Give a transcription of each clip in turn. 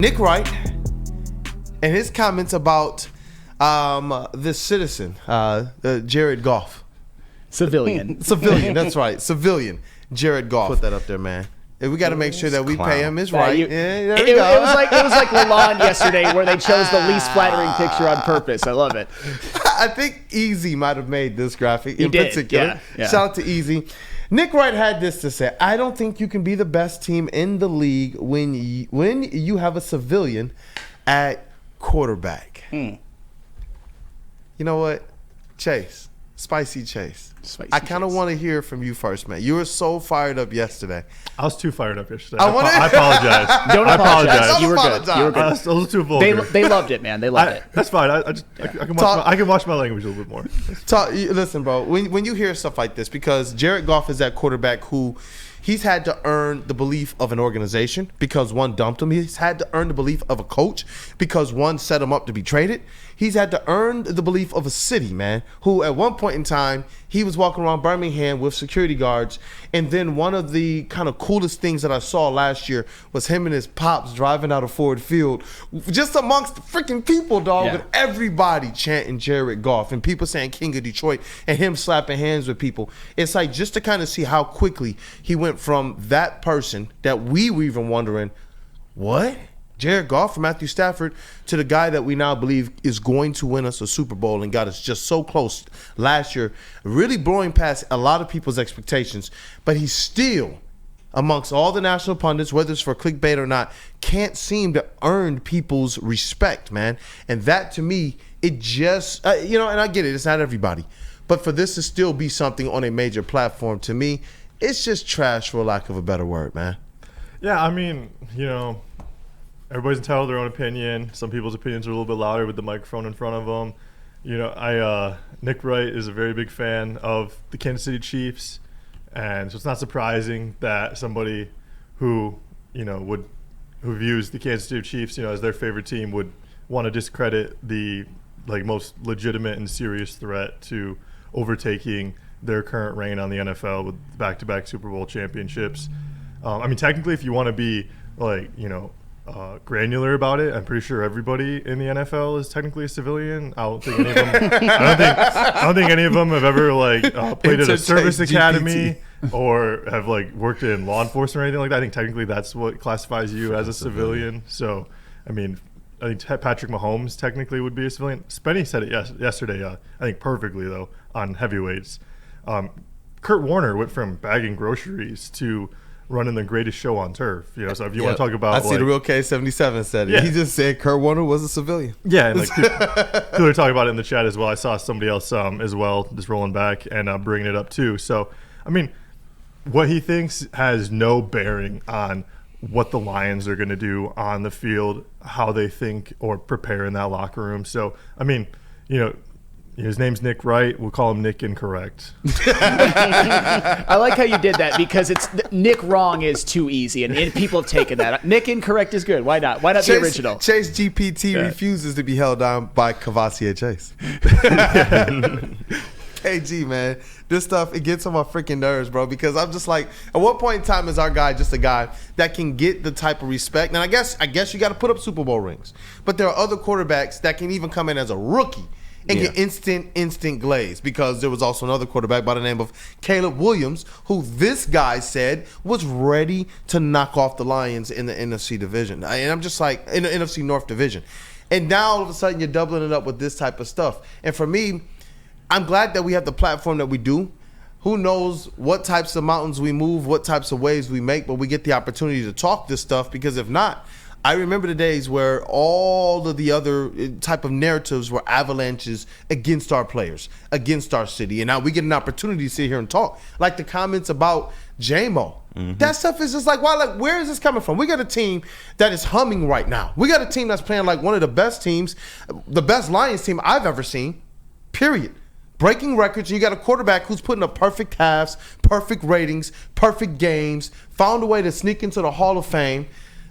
Nick Wright and his comments about this citizen, Jared Goff. Civillian, that's right. Civillian, Jared Goff. Put that up there, man. We got to make sure that we pay him his right. It was like Lalonde yesterday, where they chose the least flattering picture on purpose. I love it. I think Easy might have made this graphic in did, particular. yeah. Shout out to Easy. Nick Wright had this to say: I don't think you can be the best team in the league when you have a civilian at quarterback. You know what, Chase? Spicy Chase. I kind of want to hear from you first, man. You were so fired up yesterday. I was too fired up yesterday. I apologize. Don't apologize. You were good. You were good. I was a little too vulgar. They loved it, man. They loved it. That's fine. I can watch my language a little bit more. Listen, bro. When you hear stuff like this, because Jared Goff is that quarterback who he's had to earn the belief of an organization because one dumped him. He's had to earn the belief of a coach because one set him up to be traded. He's had to earn the belief of a city, man, who at one point in time, he was walking around Birmingham with security guards. And then one of the kind of coolest things that I saw last year was him and his pops driving out of Ford Field just amongst the freaking people, dog, with everybody chanting Jared Goff and people saying King of Detroit and him slapping hands with people. It's like just to kind of see how quickly he went from that person that we were even wondering, what? Jared Goff from Matthew Stafford to the guy that we now believe is going to win us a Super Bowl and got us just so close last year, really blowing past a lot of people's expectations. But he's still, amongst all the national pundits, whether it's for clickbait or not, can't seem to earn people's respect, man. And that, to me, it just, and I get it, it's not everybody. But for this to still be something on a major platform, to me, it's just trash, for lack of a better word, man. Yeah, I mean, everybody's entitled to their own opinion. Some people's opinions are a little bit louder with the microphone in front of them. Nick Wright is a very big fan of the Kansas City Chiefs, and so it's not surprising that somebody who views the Kansas City Chiefs, as their favorite team would want to discredit the most legitimate and serious threat to overtaking their current reign on the NFL with back-to-back Super Bowl championships. Technically, if you want to be granular about it, I'm pretty sure everybody in the NFL is technically a civilian. I don't think any of them. I don't think any of them have ever played at a service academy or have worked in law enforcement or anything like that. I think technically that's what classifies you as a civilian. So, I think Patrick Mahomes technically would be a civilian. Spenny said it yesterday. I think perfectly though on heavyweights. Kurt Warner went from bagging groceries to running the greatest show on turf. So if you want to talk about, I see the real K77 said it. Yeah. He just said Kurt Warner was a civilian. Yeah, and people are talking about it in the chat as well. I saw somebody else as well just rolling back and bringing it up too. So what he thinks has no bearing on what the Lions are going to do on the field, how they think or prepare in that locker room. So his name's Nick Wright. We'll call him Nick Incorrect. I like how you did that because it's Nick Wrong is too easy, and people have taken that. Nick Incorrect is good. Why not? Why not the original? Chase GPT refuses to be held down by Cavassier Chase. KG, man, this stuff, it gets on my freaking nerves, bro, because I'm just like, at what point in time is our guy just a guy that can get the type of respect? And I guess you got to put up Super Bowl rings, but there are other quarterbacks that can even come in as a rookie and get instant glaze, because there was also another quarterback by the name of Caleb Williams, who this guy said was ready to knock off the Lions in the NFC division. And I'm just like, in the NFC North division. And now all of a sudden you're doubling it up with this type of stuff. And for me, I'm glad that we have the platform that we do. Who knows what types of mountains we move, what types of waves we make, but we get the opportunity to talk this stuff, because if not, I remember the days where all of the other type of narratives were avalanches against our players, against our city. And now we get an opportunity to sit here and talk. Like the comments about J-Mo. That stuff is just like, wow, where is this coming from? We got a team that is humming right now. We got a team that's playing like one of the best teams, the best Lions team I've ever seen, period. Breaking records. You got a quarterback who's putting up perfect halves, perfect ratings, perfect games, found a way to sneak into the Hall of Fame.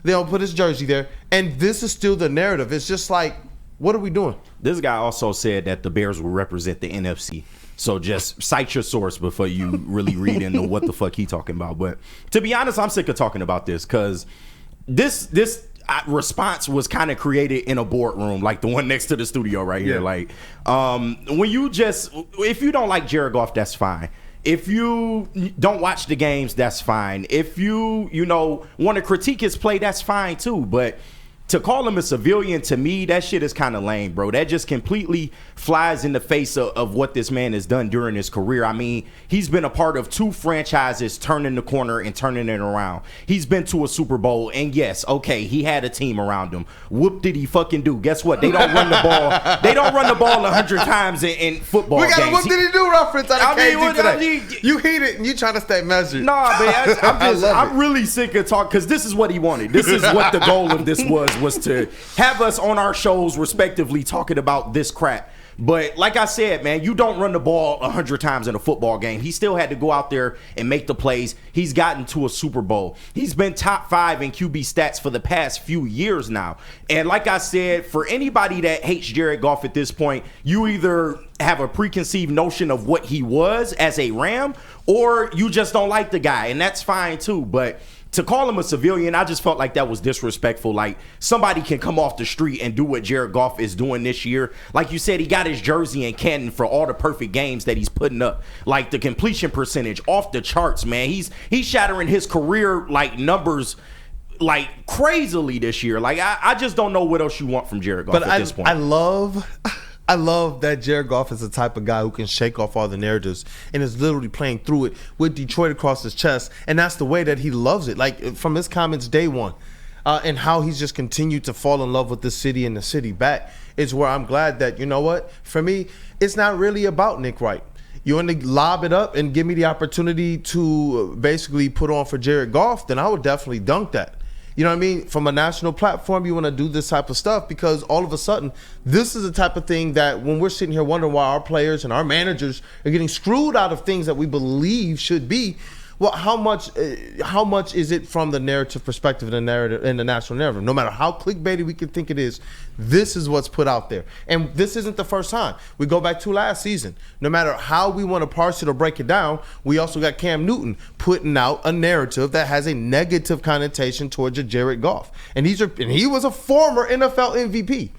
They'll put his jersey there, and this is still the narrative. It's just like, what are we doing? This guy also said that the Bears will represent the NFC. So just cite your source before you really read into what the fuck he talking about. But to be honest, I'm sick of talking about this, because this response was kind of created in a boardroom, like the one next to the studio right here. Yeah. Like, if you don't like Jared Goff, that's fine. If you don't watch the games, that's fine. If you want to critique his play, that's fine too. But to call him a civilian, to me, that shit is kind of lame, bro. That just completely flies in the face of what this man has done during his career. I mean, he's been a part of 2 franchises turning the corner and turning it around. He's been to a Super Bowl, and yes, okay, he had a team around him. Whoop did he fucking do? Guess what? They don't run the ball. They don't run the ball 100 times in football games. We got a what did he do reference out of KG today. I mean, you heated and you trying to stay measured. Nah, man, I'm really sick of talk because this is what he wanted. This is what the goal of this was to have us on our shows respectively talking about this crap. But like I said, man, you don't run the ball 100 times in a football game. He still had to go out there and make the plays. He's gotten to a Super Bowl. He's been top 5 in QB stats for the past few years now. And like I said, for anybody that hates Jared Goff at this point, you either have a preconceived notion of what he was as a Ram, or you just don't like the guy, and that's fine too. But to call him a civilian, I just felt like that was disrespectful. Like, somebody can come off the street and do what Jared Goff is doing this year. Like you said, he got his jersey in Canton for all the perfect games that he's putting up. Like, the completion percentage off the charts, man. He's shattering his career, like, numbers, like, crazily this year. Like, I just don't know what else you want from Jared Goff at this point. I love that Jared Goff is the type of guy who can shake off all the narratives and is literally playing through it with Detroit across his chest. And that's the way that he loves it. Like, from his comments day one, and how he's just continued to fall in love with the city and the city back is where I'm glad that, you know what, for me, it's not really about Nick Wright. You want to lob it up and give me the opportunity to basically put on for Jared Goff, then I would definitely dunk that. You know what I mean? From a national platform, you want to do this type of stuff because all of a sudden, this is the type of thing that when we're sitting here wondering why our players and our managers are getting screwed out of things that we believe should be, well, how much is it from the narrative perspective, the narrative, and the national narrative? No matter how clickbaity we can think it is, this is what's put out there. And this isn't the first time. We go back to last season. No matter how we want to parse it or break it down, we also got Cam Newton putting out a narrative that has a negative connotation towards a Jared Goff. And he was a former NFL MVP.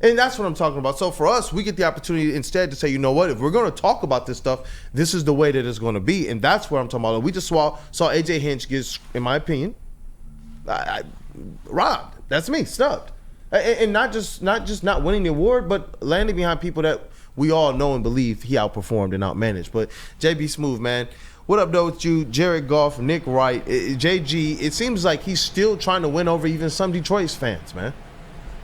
And that's what I'm talking about. So for us, we get the opportunity instead to say, you know what, if we're going to talk about this stuff, this is the way that it's going to be. And that's what I'm talking about. We just saw AJ Hinch get, in my opinion, robbed. That's me, snubbed. And not just not winning the award, but landing behind people that we all know and believe he outperformed and outmanaged. But JB Smooth, man, what up, though, with you? Jared Goff, Nick Wright, JG, it seems like he's still trying to win over even some Detroit fans, man.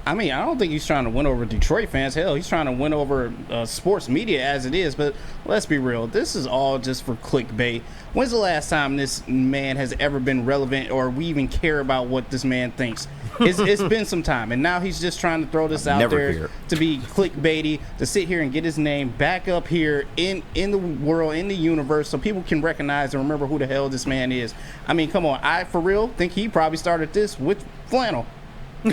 I mean, I don't think he's trying to win over Detroit fans. Hell, he's trying to win over sports media as it is. But let's be real. This is all just for clickbait. When's the last time this man has ever been relevant or we even care about what this man thinks? It's been some time. And now he's just trying to throw this out there to be clickbaity, to sit here and get his name back up here in the world, in the universe, so people can recognize and remember who the hell this man is. I mean, come on. I, for real, think he probably started this with Flannel. Okay.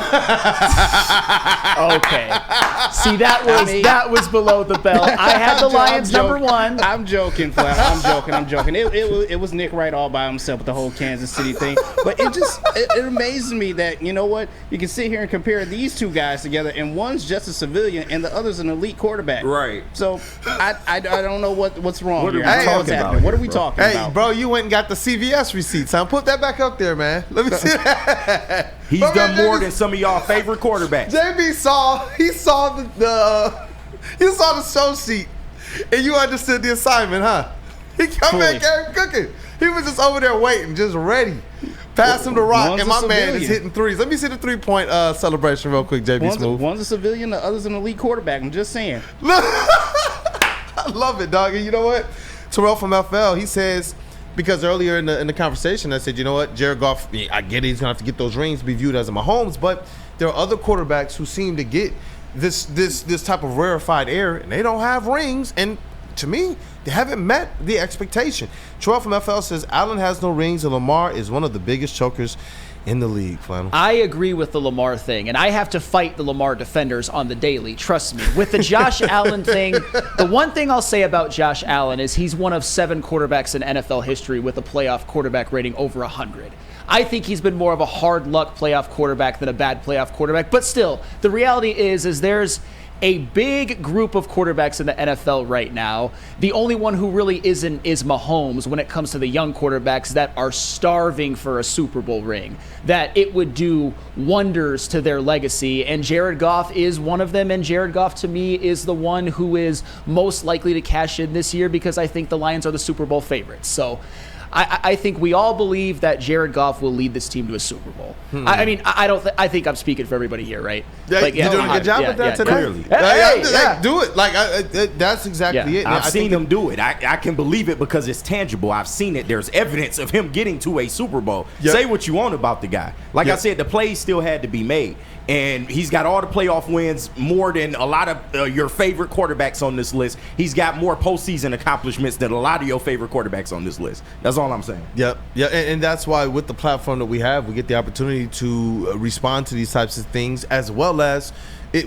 See, that was below the belt. I had the Lions number 1. I'm joking, Flannel. I'm joking. It was Nick Wright all by himself with the whole Kansas City thing. But it amazes me that, you know what, you can sit here and compare these two guys together, and one's just a civilian and the other's an elite quarterback. Right. So I don't know what's wrong here. What are we talking about? Hey, bro, you went and got the CVS receipt, son. Put that back up there, man. Let me see that. He's done more than some of y'all favorite quarterbacks. JB saw the show sheet, and you understood the assignment, huh? He come back there cooking. He was just over there waiting, just ready. Pass him the rock, and my man is hitting threes. Let me see the 3-point celebration real quick, JB Smooth. One's a civilian, the other's an elite quarterback. I'm just saying. I love it, dog. And you know what? Terrell from FL, he says, because earlier in the conversation, I said, you know what, Jared Goff, I get it, he's going to have to get those rings to be viewed as a Mahomes, but there are other quarterbacks who seem to get this type of rarefied air, and they don't have rings, and to me, they haven't met the expectation. Terrell from FL says, Allen has no rings, and Lamar is one of the biggest chokers in the league, Flannel. I agree with the Lamar thing, and I have to fight the Lamar defenders on the daily. Trust me. With the Josh Allen thing, the one thing I'll say about Josh Allen is he's one of 7 quarterbacks in NFL history with a playoff quarterback rating over 100. I think he's been more of a hard luck playoff quarterback than a bad playoff quarterback. But still, the reality is there's a big group of quarterbacks in the NFL right now. The only one who really isn't is Mahomes when it comes to the young quarterbacks that are starving for a Super Bowl ring, that it would do wonders to their legacy. And Jared Goff is one of them. And Jared Goff, to me, is the one who is most likely to cash in this year because I think the Lions are the Super Bowl favorites. So I think we all believe that Jared Goff will lead this team to a Super Bowl. I mean, I think I'm speaking for everybody here, right? Yeah, you're doing a good job with that today. Clearly. Do it. That's exactly it. I've seen him do it. I can believe it because it's tangible. I've seen it. There's evidence of him getting to a Super Bowl. Yep. Say what you want about the guy. Like I said, the plays still had to be made. And he's got all the playoff wins, more than a lot of your favorite quarterbacks on this list. He's got more postseason accomplishments than a lot of your favorite quarterbacks on this list. That's all I'm saying. Yep. Yeah, and that's why with the platform that we have, we get the opportunity to respond to these types of things, as well as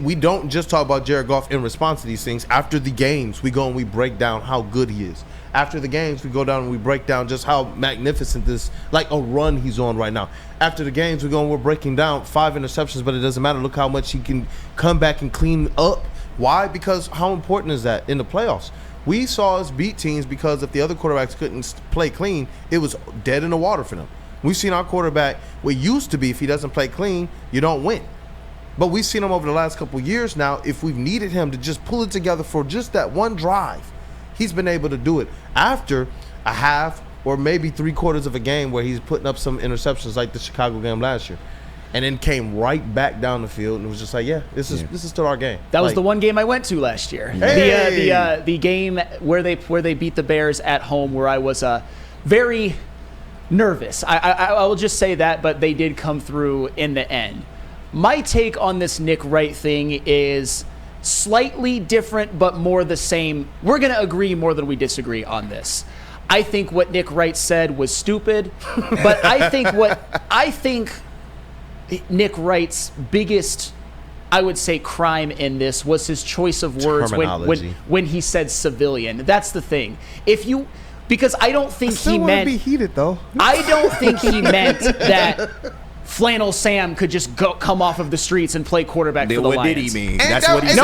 we don't just talk about Jared Goff in response to these things. After the games, we go and we break down how good he is. After the games, we go down and we break down just how magnificent this, like a run he's on right now. After the games, we go and we're breaking down 5 interceptions, but it doesn't matter. Look how much he can come back and clean up. Why? Because how important is that in the playoffs? We saw us beat teams because if the other quarterbacks couldn't play clean, it was dead in the water for them. We've seen our quarterback, what used to be, if he doesn't play clean, you don't win. But we've seen him over the last couple of years now, if we've needed him to just pull it together for just that one drive, he's been able to do it after a half or maybe 3/4 of a game where he's putting up some interceptions like the Chicago game last year. And then came right back down the field and was just like, this is still our game. That was the one game I went to last year. Hey! The game where they beat the Bears at home, where I was very nervous. I will just say that, but they did come through in the end. My take on this Nick Wright thing is slightly different, but more the same. We're going to agree more than we disagree on this. I think what Nick Wright said was stupid, but I think Nick Wright's biggest, I would say, crime in this was his choice of words when he said civilian. That's the thing. Because I don't think he meant. Be heated though. I don't think he meant that Flannel Sam could just come off of the streets and play quarterback for the Lions. What did he mean? And That's what he said.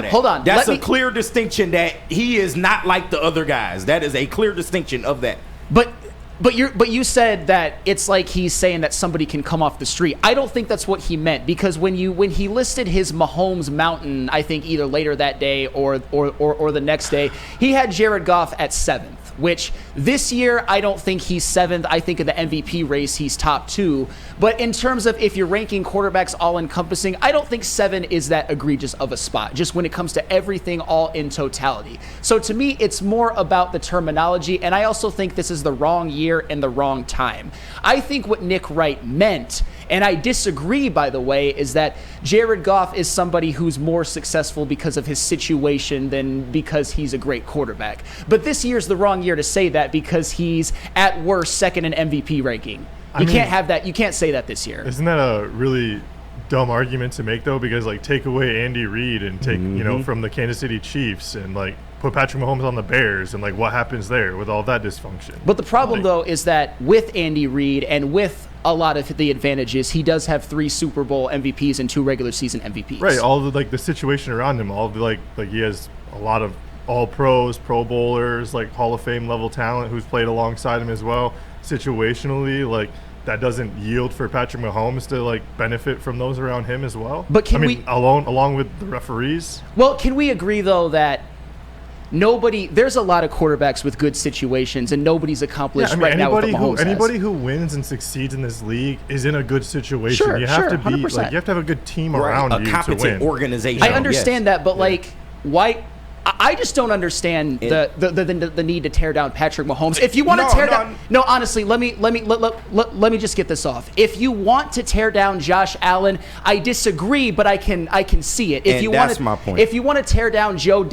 Hold on. That's a clear distinction that he is not like the other guys. That is a clear distinction of that. But you said that it's like he's saying that somebody can come off the street. I don't think that's what he meant, because when he listed his Mahomes mountain, I think either later that day or the next day, he had Jared Goff at 7th, which this year I don't think he's 7th. I think in the MVP race he's top 2. But in terms of if you're ranking quarterbacks all encompassing, I don't think 7 is that egregious of a spot, just when it comes to everything all in totality. So to me, it's more about the terminology, and I also think this is the wrong year and the wrong time. I think what Nick Wright meant, and I disagree, by the way, is that Jared Goff is somebody who's more successful because of his situation than because he's a great quarterback. But this year's the wrong year to say that, because he's at worst second in MVP ranking. You can't have that. You can't say that this year. Isn't that a really dumb argument to make, though? Because take away Andy Reid and take from the Kansas City Chiefs and put Patrick Mahomes on the Bears, and what happens there with all that dysfunction? But the problem though is that with Andy Reid and with a lot of the advantages, he does have 3 Super Bowl MVPs and 2 regular season MVPs. Right. All the situation around him, all the he has a lot of all pros, Pro Bowlers, Hall of Fame level talent who's played alongside him as well. Situationally, that doesn't yield for Patrick Mahomes to benefit from those around him as well. But along with the referees? Well, can we agree though that there's a lot of quarterbacks with good situations, and nobody's accomplished now with the Mahomes anybody who wins and succeeds in this league is in a good situation. Sure, you have to be 100%. You have to have a good team around you to win. A competent organization. I understand that, but why? I just don't understand the need to tear down Patrick Mahomes. If you want to tear down, honestly, let me just get this off. If you want to tear down Josh Allen, I disagree, but I can see it. That's my point. If you want to tear down Joe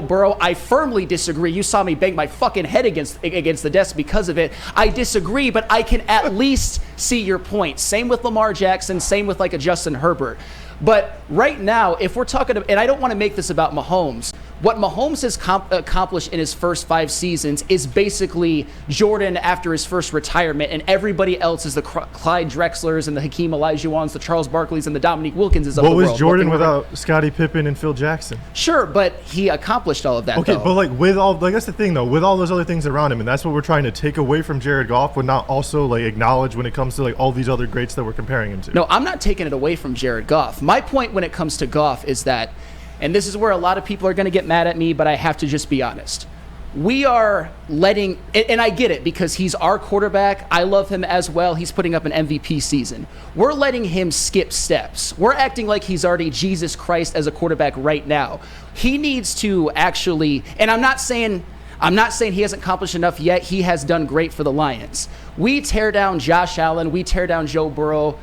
Burrow, I firmly disagree. You saw me bang my fucking head against the desk because of it. I disagree, but I can at least see your point. Same with Lamar Jackson. Same with a Justin Herbert. But right now, if we're talking, and I don't want to make this about Mahomes, What Mahomes has accomplished in his first 5 seasons is basically Jordan after his first retirement, and everybody else is the Clyde Drexlers and the Hakeem Olajuwons, the Charles Barkleys, and the Dominique Wilkinses of the world. What was Jordan without Scottie Pippen and Phil Jackson? Sure, but he accomplished all of that. Okay, though. but with all, that's the thing though, with all those other things around him, and that's what we're trying to take away from Jared Goff, but not also acknowledge when it comes to all these other greats that we're comparing him to. No, I'm not taking it away from Jared Goff. My point when it comes to Goff is that, and this is where a lot of people are going to get mad at me, but I have to just be honest. We are letting, and I get it because he's our quarterback. I love him as well. He's putting up an MVP season. We're letting him skip steps. We're acting like he's already Jesus Christ as a quarterback right now. He needs to actually, and I'm not saying he hasn't accomplished enough yet. He has done great for the Lions. We tear down Josh Allen. We tear down Joe Burrow.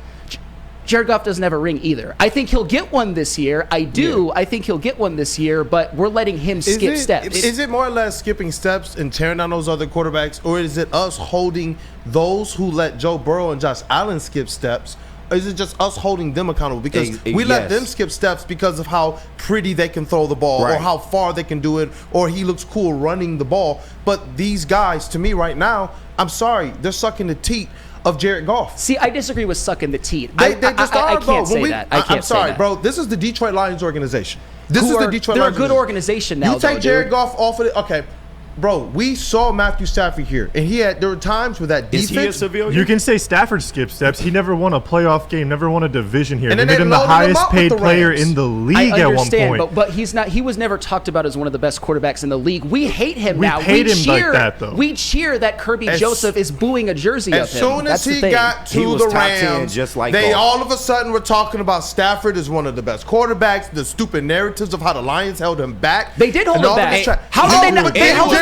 Jared Goff doesn't have a ring either. I think he'll get one this year. I do. Yeah. I think he'll get one this year, but we're letting him skip steps. Is it more or less skipping steps and tearing down those other quarterbacks, or is it us holding those who let Joe Burrow and Josh Allen skip steps? Or is it just us holding them accountable? Because we let them skip steps because of how pretty they can throw the ball, or how far they can do it, or he looks cool running the ball. But these guys, to me right now, I'm sorry, they're sucking the teat of Jared Goff. See, I disagree with sucking the teat. They just are, I can't say that. I'm sorry, bro. This is the Detroit Lions organization. They're a good organization now. You take Jared Goff off of it, okay. Bro, we saw Matthew Stafford here, and there were times where that defense. Is he a civilian? You can say Stafford skipped steps. He never won a playoff game, never won a division here. And they made him the highest paid player in the league at one point. But he's not. He was never talked about as one of the best quarterbacks in the league. We hate him now. We hate him like that, though. We cheer that Kirby Joseph is booing a jersey of him. As soon as he got to the Rams, just like they all of a sudden were talking about Stafford as one of the best quarterbacks. The stupid narratives of how the Lions held him back. They did hold him back. How did they never? They held him back.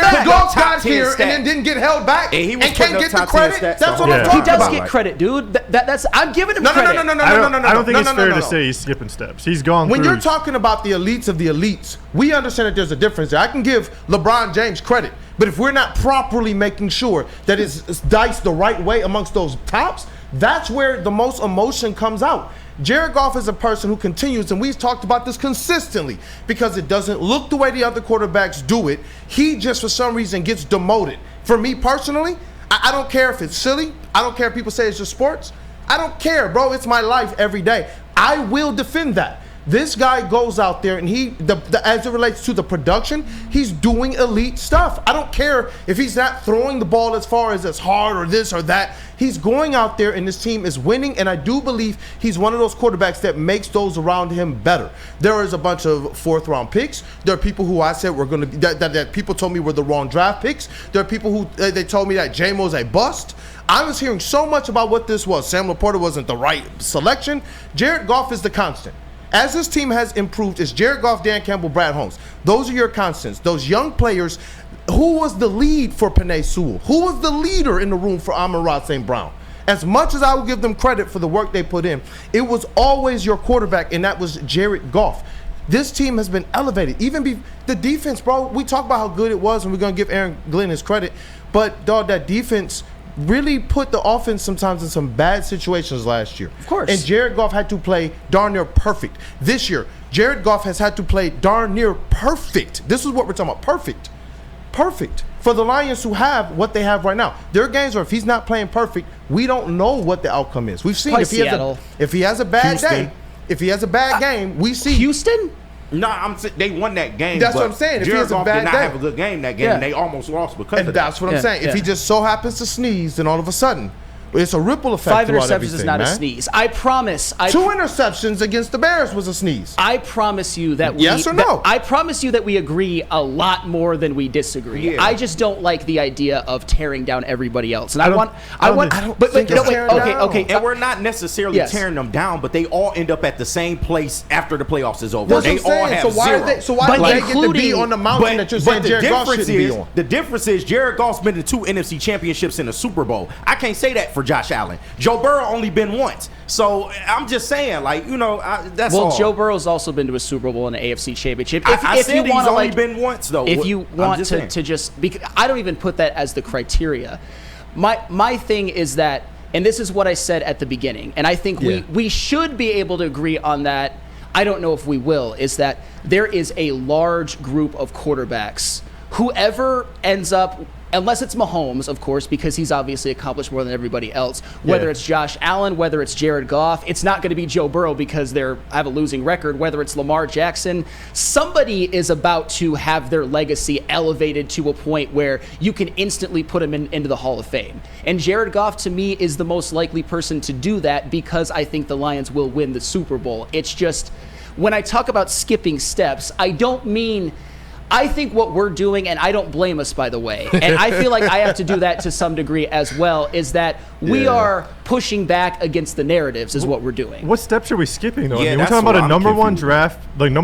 Here and then didn't get held back and can't get the credit. That's what I'm talking about. He does get credit, dude. That's I'm giving him credit. No. I don't think it's fair to say he's skipping steps. He's gone. When you're talking about the elites of the elites, we understand that there's a difference there. I can give LeBron James credit, but if we're not properly making sure that it's diced the right way amongst those tops, that's where the most emotion comes out. Jared Goff is a person who continues, and we've talked about this consistently, because it doesn't look the way the other quarterbacks do it. He just, for some reason, gets demoted. For me personally, I don't care if it's silly. I don't care if people say it's just sports. I don't care, bro. It's my life every day. I will defend that. This guy goes out there and as it relates to the production, he's doing elite stuff. I don't care if he's not throwing the ball as far as hard or this or that. He's going out there and this team is winning, and I do believe he's one of those quarterbacks that makes those around him better. There is a bunch of fourth-round picks. There are people who I said were going to be that people told me were the wrong draft picks. There are people who they told me that J-Mo's a bust. I was hearing so much about what this was. Sam Laporta wasn't the right selection. Jared Goff is the constant. As this team has improved, it's Jared Goff, Dan Campbell, Brad Holmes. Those are your constants. Those young players. Who was the lead for Penei Sewell? Who was the leader in the room for Amon-Ra St. Brown? As much as I will give them credit for the work they put in, it was always your quarterback, and that was Jared Goff. This team has been elevated. Even the defense, bro, we talk about how good it was, and we're going to give Aaron Glenn his credit. But, dog, that defense really put the offense sometimes in some bad situations last year. Of course. And Jared Goff had to play darn near perfect. This year, Jared Goff has had to play darn near perfect. This is what we're talking about. Perfect. For the Lions who have what they have right now. There are games where if he's not playing perfect, we don't know what the outcome is. We've seen if he has a bad day, if he has a bad game, we see Houston? No, they won that game. That's what I'm saying. If Jared he has a Goff bad did not day, have a good game that game, and they almost lost because of that. That's what I'm saying. If he just so happens to sneeze, then all of a sudden, it's a ripple effect. 5 interceptions is not a sneeze. I promise. 2 interceptions against the Bears was a sneeze. I promise you that we. Yes or no? I promise you that we agree a lot more than we disagree. Yeah. I just don't like the idea of tearing down everybody else. And I want. Okay. And we're not necessarily tearing them down, but they all end up at the same place after the playoffs is over. They all have zero. So why do they get to be on the mountain that you're saying Jared Goff shouldn't be on? The difference is Jared Goff's been to 2 NFC championships in a Super Bowl. I can't say that for Josh Allen. Joe Burrow only been once. So I'm just saying, that's all. Well, Joe Burrow's also been to a Super Bowl and an AFC championship. I said he's only been once, though. If you want to just, I don't even put that as the criteria. My thing is that, and this is what I said at the beginning, and I think we should be able to agree on that. I don't know if we will, is that there is a large group of quarterbacks. Whoever ends up, unless it's Mahomes, of course, because he's obviously accomplished more than everybody else, whether it's Josh Allen, whether it's Jared Goff, it's not going to be Joe Burrow because they have a losing record, whether it's Lamar Jackson, somebody is about to have their legacy elevated to a point where you can instantly put him into the Hall of Fame. And Jared Goff, to me, is the most likely person to do that because I think the Lions will win the Super Bowl. It's just, when I talk about skipping steps, I don't mean... I think what we're doing, and I don't blame us, by the way, and I feel like I have to do that to some degree as well, is that we are pushing back against the narratives is what we're doing. What steps are we skipping, though? Yeah, I mean, we're talking about a number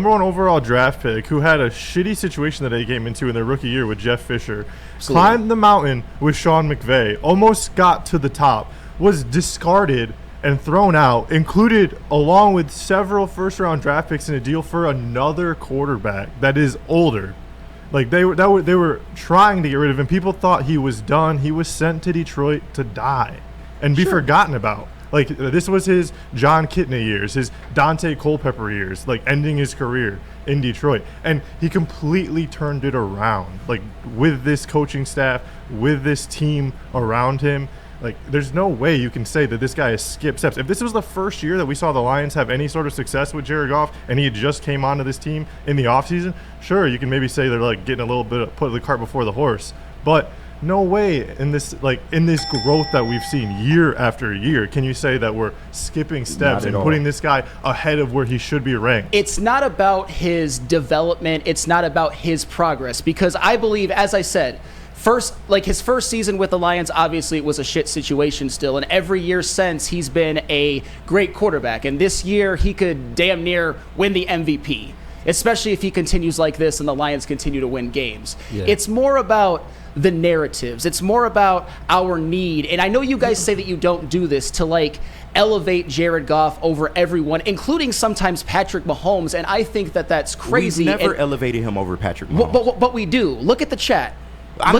one overall draft pick who had a shitty situation that they came into in their rookie year with Jeff Fisher, climbed the mountain with Sean McVay, almost got to the top, was discarded and thrown out, included along with several first-round draft picks in a deal for another quarterback that is older. Like they were trying to get rid of him. People thought he was done. He was sent to Detroit to die and be forgotten about. Like this was his John Kitna years, his Dante Culpepper years, like ending his career in Detroit. And he completely turned it around. Like with this coaching staff, with this team around him. Like, there's no way you can say that this guy has skipped steps. If this was the first year that we saw the Lions have any sort of success with Jared Goff and he had just came onto this team in the offseason, sure, you can maybe say they're, like, getting a little bit of put the cart before the horse. But no way in this growth that we've seen year after year can you say that we're skipping steps and putting this guy ahead of where he should be ranked. It's not about his development. It's not about his progress because I believe, as I said, his first season with the Lions, obviously it was a shit situation still, and every year since he's been a great quarterback. And this year he could damn near win the MVP, especially if he continues like this and the Lions continue to win games. Yeah. It's more about the narratives. It's more about our need. And I know you guys say that you don't do this to like elevate Jared Goff over everyone, including sometimes Patrick Mahomes. And I think that that's crazy. We've never elevated him over Patrick Mahomes. But we do. Look at the chat.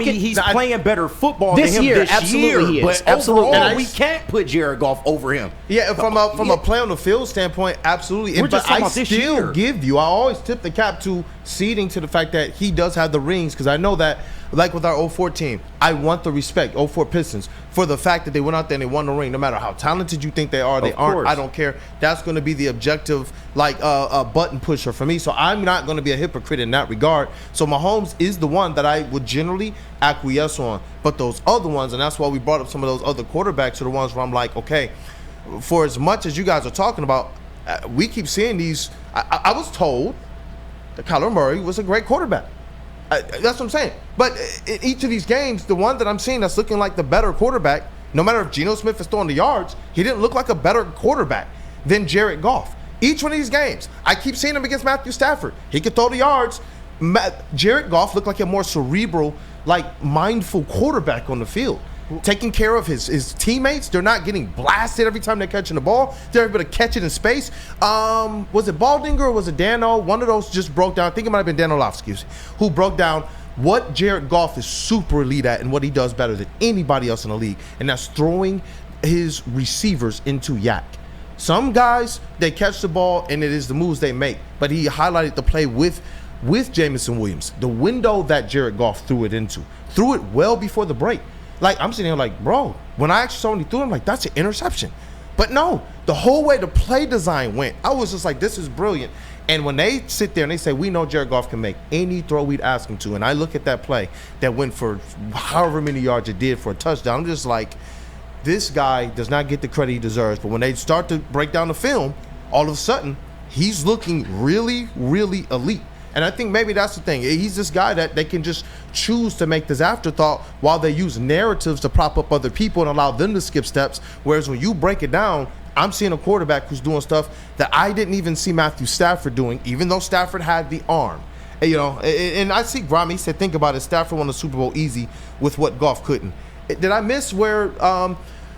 He's playing better football this than him year. this Absolutely year. He is. But absolutely. overall, we can't put Jared Goff over him. Yeah, from a play on the field standpoint, absolutely. We're just talking about this year. I always tip the cap to ceding to the fact that he does have the rings because I know that, like with our 04 team, I want the respect, 04 Pistons, for the fact that they went out there and they won the ring. No matter how talented you think they are, they aren't. I don't care. That's going to be the objective, like a button pusher for me. So I'm not going to be a hypocrite in that regard. So Mahomes is the one that I would generally acquiesce on. But those other ones, and that's why we brought up some of those other quarterbacks, are the ones where I'm like, okay, for as much as you guys are talking about, we keep seeing these. I was told that Kyler Murray was a great quarterback. That's what I'm saying. But in each of these games, the one that I'm seeing that's looking like the better quarterback, no matter if Geno Smith is throwing the yards, he didn't look like a better quarterback than Jared Goff. Each one of these games, I keep seeing him against Matthew Stafford. He could throw the yards. Jared Goff looked like a more cerebral, like mindful quarterback on the field. Taking care of his teammates. They're not getting blasted every time they're catching the ball. They're able to catch it in space. Was it Baldinger or was it Dano? One of those just broke down. I think it might have been Dan Orlovsky, who broke down what Jared Goff is super elite at and what he does better than anybody else in the league. And that's throwing his receivers into yak. Some guys, they catch the ball and it is the moves they make. But he highlighted the play with Jameson Williams. The window that Jared Goff threw it well before the break. Like, I'm sitting here like, bro, when I actually saw when he threw it, I'm like, that's an interception. But no, the whole way the play design went, I was just like, this is brilliant. And when they sit there and they say, we know Jared Goff can make any throw we'd ask him to, and I look at that play that went for however many yards it did for a touchdown, I'm just like, this guy does not get the credit he deserves. But when they start to break down the film, all of a sudden, he's looking really, really elite. And I think maybe that's the thing. He's this guy that they can just choose to make this afterthought while they use narratives to prop up other people and allow them to skip steps. Whereas when you break it down, I'm seeing a quarterback who's doing stuff that I didn't even see Matthew Stafford doing, even though Stafford had the arm. And, you know, and I see Grommy, he said, think about it, Stafford won the Super Bowl easy with what Goff couldn't. Did I miss where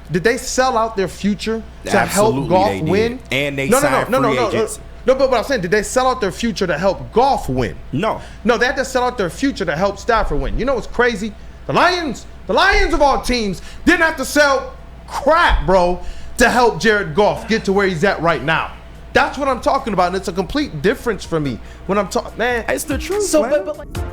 did they sell out their future to Absolutely help Goff win? And they signed free agents. No, but what I'm saying, did they sell out their future to help Goff win? No, they had to sell out their future to help Stafford win. You know what's crazy? The Lions of all teams didn't have to sell crap, bro, to help Jared Goff get to where he's at right now. That's what I'm talking about, and it's a complete difference for me when I'm talking. Man, It's the truth. So, man. but like.